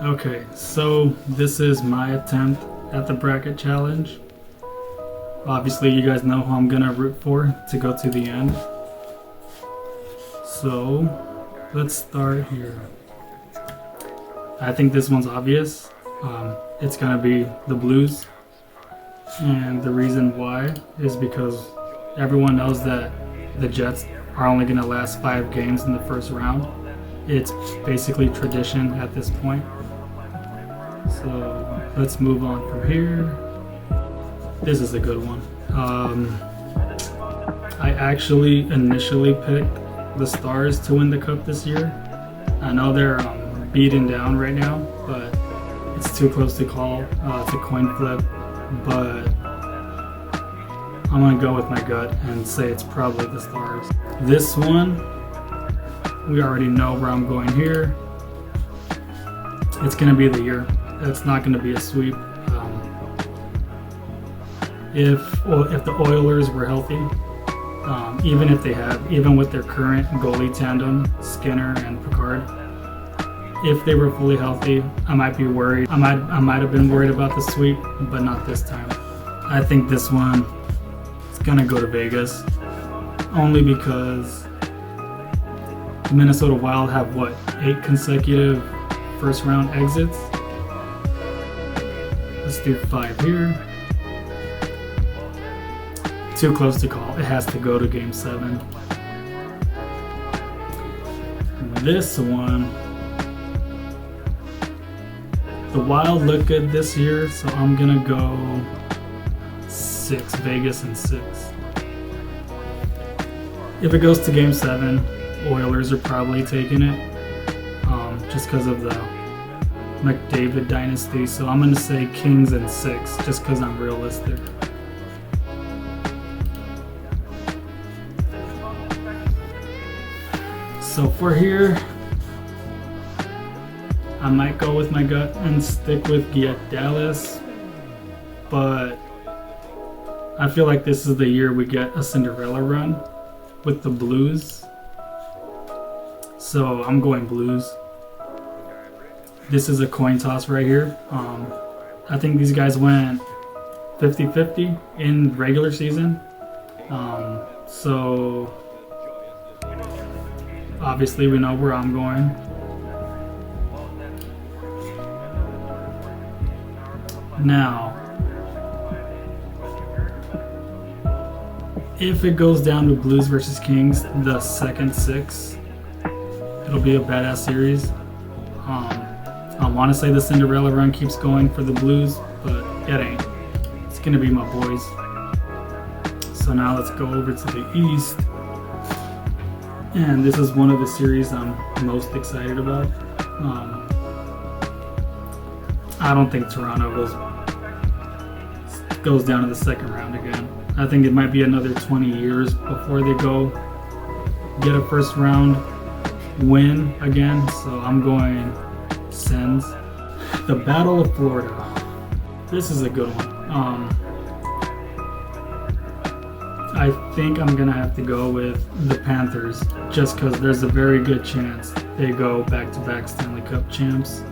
Okay, so this is my attempt at the bracket challenge. Obviously, you guys know who I'm gonna root for to go to the end. So, let's start here. I think this one's obvious. It's gonna be the Blues. And the reason why is because everyone knows that the Jets are only gonna last 5 games in the first round. It's basically tradition at this point. So let's move on from here. This is a good one. I actually initially picked the Stars to win the cup this year. I know they're beaten down right now, but it's too close to call. It's a coin flip, but I'm gonna go with my gut and say it's probably the Stars. This one, we already know where I'm going here. It's gonna be the year. It's not gonna be a sweep. If the Oilers were healthy, even with their current goalie tandem, Skinner and Picard, if they were fully healthy, I might be worried. I might have been worried about the sweep, but not this time. I think this one is gonna go to Vegas, only because the Minnesota Wild have 8 consecutive first round exits. Let's do 5 here. Too close to call. It has to go to game 7. This one, the Wild look good this year, so I'm gonna go 6, Vegas and 6. If it goes to game 7, Oilers are probably taking it, just because of the McDavid dynasty. So I'm gonna say Kings and 6, just because I'm realistic. So for here, I might go with my gut and stick with Dallas, but I feel like this is the year we get a Cinderella run with the Blues. So I'm going Blues. This is a coin toss right here. I think these guys went 50-50 in regular season. So obviously we know where I'm going. Now, if it goes down to Blues versus Kings, the second 6, it'll be a badass series. I want to say the Cinderella run keeps going for the Blues, but it ain't. It's going to be my boys. So now let's go over to the East. And this is one of the series I'm most excited about. I don't think Toronto goes down to the second round again. I think it might be another 20 years before they go get a first round win again. So I'm going Sens. The Battle of Florida. This is a good one. I think I'm gonna have to go with the Panthers, just because there's a very good chance they go back-to-back Stanley Cup champs.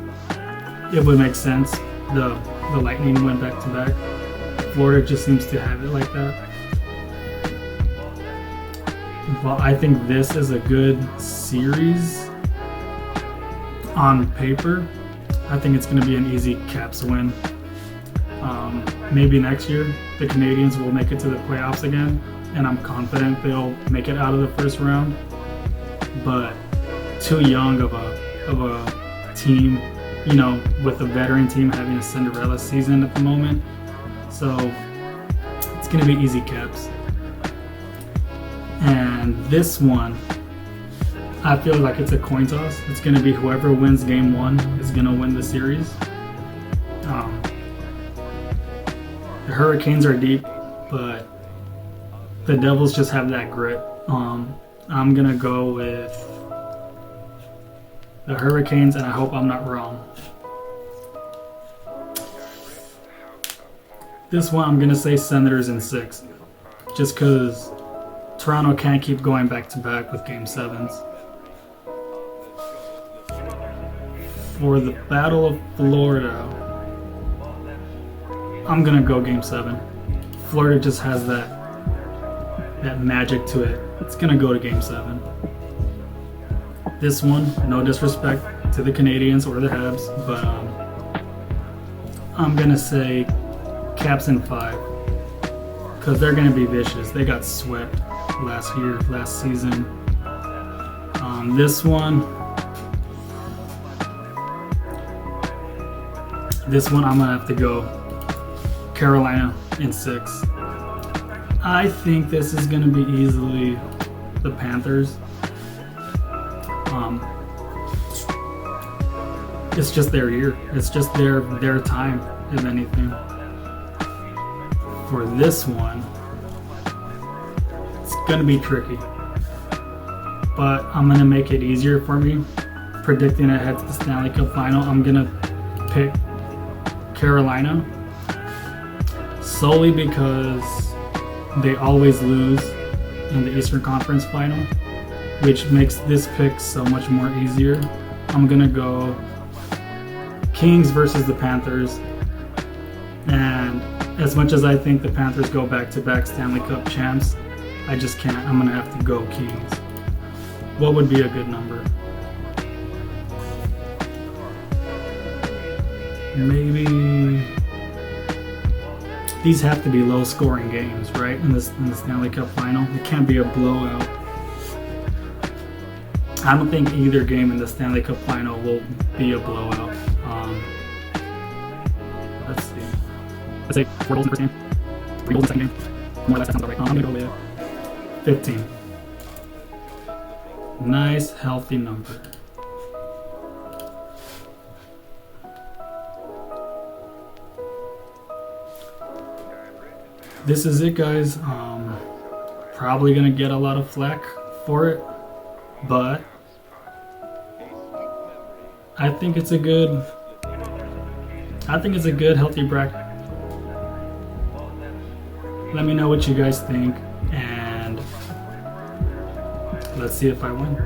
It would make sense. The Lightning went back-to-back. Florida just seems to have it like that. Well, I think this is a good series on paper. I think it's going to be an easy Caps win. Maybe next year the Canadians will make it to the playoffs again, and I'm confident they'll make it out of the first round. But too young of a team, with a veteran team having a Cinderella season at the moment. So it's going to be easy Caps. And this one, I feel like it's a coin toss. It's going to be whoever wins game 1 is going to win the series. The Hurricanes are deep, but the Devils just have that grit. I'm going to go with the Hurricanes, and I hope I'm not wrong. This one, I'm going to say Senators in 6, just because Toronto can't keep going back-to-back with Game 7s. For the Battle of Florida, I'm gonna go Game 7. Florida just has that magic to it. It's gonna go to Game 7. This one, no disrespect to the Canadians or the Habs, but I'm gonna say Caps in 5, because they're gonna be vicious. They got swept last season. This one I'm gonna have to go Carolina in 6. I think this is gonna be easily the Panthers. It's just their year. It's just their time, if anything. For this one, it's gonna be tricky, but I'm gonna make it easier for me. Predicting ahead to the Stanley Cup final, I'm gonna pick Carolina solely because they always lose in the Eastern Conference final, which makes this pick so much more easier. I'm gonna go Kings versus the Panthers, and as much as I think the Panthers go back-to-back Stanley Cup champs, I just can't. I'm gonna have to go Kings. What would be a good number? Maybe these have to be low-scoring games, right? In the Stanley Cup final, it can't be a blowout. I don't think either game in the Stanley Cup final will be a blowout. Let's see. Let's say 4 goals in the first game, 3 goals in the second game. More or less, that sounds about right. I'm gonna go with 15. Nice, healthy number. This is it, guys. Probably gonna get a lot of flack for it, but I think it's a good healthy bracket. Let me know what you guys think, and let's see if I win.